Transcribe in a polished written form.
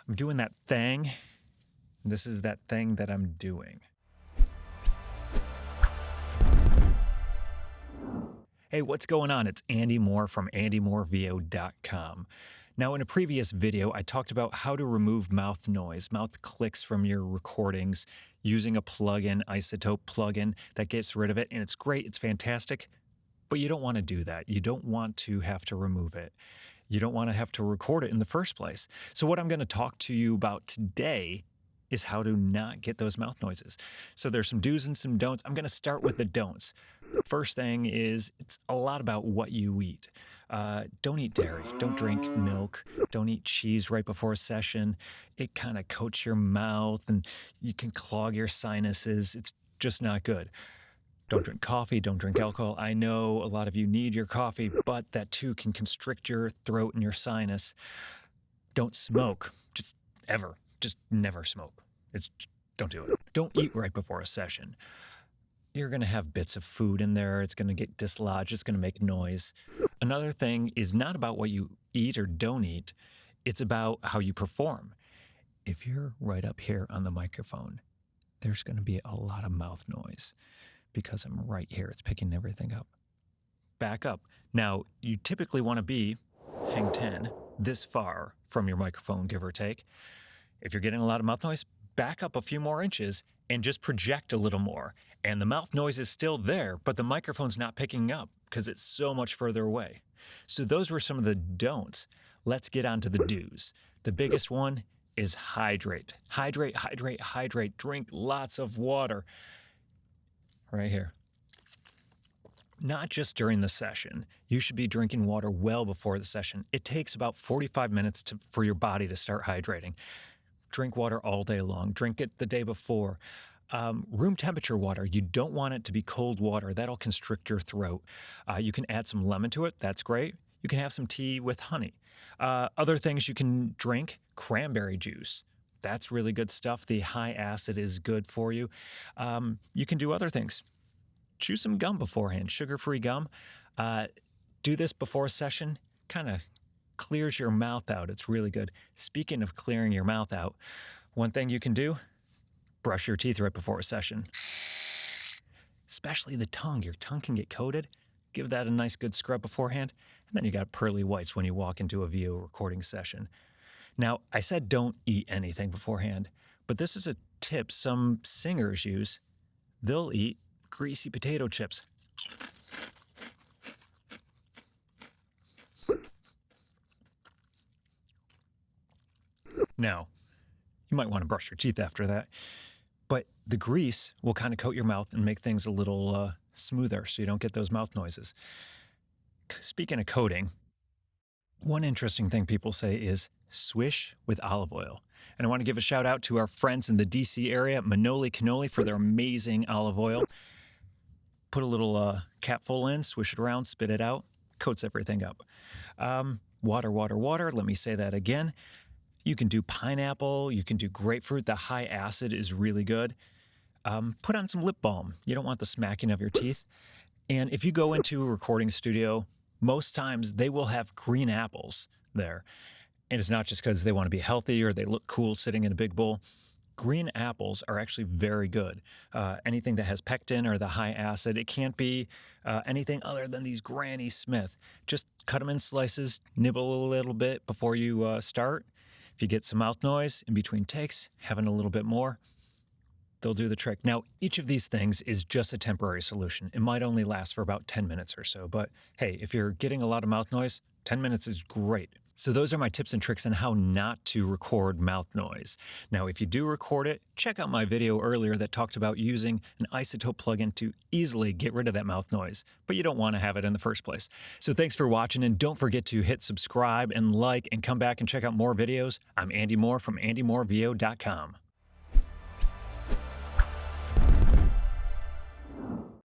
I'm doing that thing. This is that thing that I'm doing. Hey, what's going on? It's Andy Moore from AndyMooreVO.com. Now, in a previous video, I talked about how to remove mouth noise, mouth clicks from your recordings using a plugin, isotope plugin that gets rid of it. And it's great, it's fantastic, but you don't want to do that. You don't want to have to remove it. You don't want to have to record it in the first place. So what I'm going to talk to you about today is how to not get those mouth noises. So there's some do's and some don'ts. I'm going to start with the don'ts. First thing is it's a lot about what you eat. Don't eat dairy. Don't drink milk. Don't eat cheese right before a session. It kind of coats your mouth and you can clog your sinuses. It's just not good. Don't drink coffee. Don't drink alcohol. I know a lot of you need your coffee, but that too can constrict your throat and your sinus. Don't smoke. Just ever. Just never smoke. Don't do it. Don't eat right before a session. You're going to have bits of food in there. It's going to get dislodged. It's going to make noise. Another thing is not about what you eat or don't eat. It's about how you perform. If you're right up here on the microphone, there's going to be a lot of mouth noise because I'm right here. It's picking everything up. Back up. Now, you typically want to be, hang 10, this far from your microphone, give or take. If you're getting a lot of mouth noise, back up a few more inches and just project a little more. And the mouth noise is still there, but the microphone's not picking up because it's so much further away. So those were some of the don'ts. Let's get on to the do's. The biggest one is hydrate. Hydrate, hydrate, hydrate. Drink lots of water. Right here. Not just during the session. You should be drinking water well before the session. It takes about 45 minutes for your body to start hydrating. Drink water all day long. Drink it the day before. Room temperature water, you don't want it to be cold water. That'll constrict your throat. You can add some lemon to it. That's great. You can have some tea with honey. Other things you can drink, cranberry juice. That's really good stuff. The high acid is good for you. You can do other things. Chew some gum beforehand, sugar-free gum. Do this before a session, kind of clears your mouth out. It's really good. Speaking of clearing your mouth out, one thing you can do, brush your teeth right before a session. Especially the tongue. Your tongue can get coated. Give that a nice good scrub beforehand. And then you got pearly whites when you walk into a VO recording session. Now, I said don't eat anything beforehand, but this is a tip some singers use. They'll eat greasy potato chips. Now, you might want to brush your teeth after that, but the grease will kind of coat your mouth and make things a little smoother so you don't get those mouth noises. Speaking of coating, one interesting thing people say is swish with olive oil. And I want to give a shout out to our friends in the DC area, Manoli Cannoli, for their amazing olive oil. Put a little cap full in, swish it around, spit it out, coats everything up. Water, water, water. Let me say that again. You can do pineapple. You can do grapefruit. The high acid is really good. Put on some lip balm. You don't want the smacking of your teeth. And if you go into a recording studio, most times they will have green apples there. And it's not just because they want to be healthy or they look cool sitting in a big bowl. Green apples are actually very good. Anything that has pectin or the high acid, it can't be anything other than these Granny Smith. Just cut them in slices, nibble a little bit before you start. If you get some mouth noise in between takes, having a little bit more, they'll do the trick. Now, each of these things is just a temporary solution. It might only last for about 10 minutes or so, but hey, if you're getting a lot of mouth noise, 10 minutes is great. So those are my tips and tricks on how not to record mouth noise. Now, if you do record it, check out my video earlier that talked about using an isotope plugin to easily get rid of that mouth noise, but you don't want to have it in the first place. So thanks for watching, and don't forget to hit subscribe and like and come back and check out more videos. I'm Andy Moore from AndyMooreVO.com.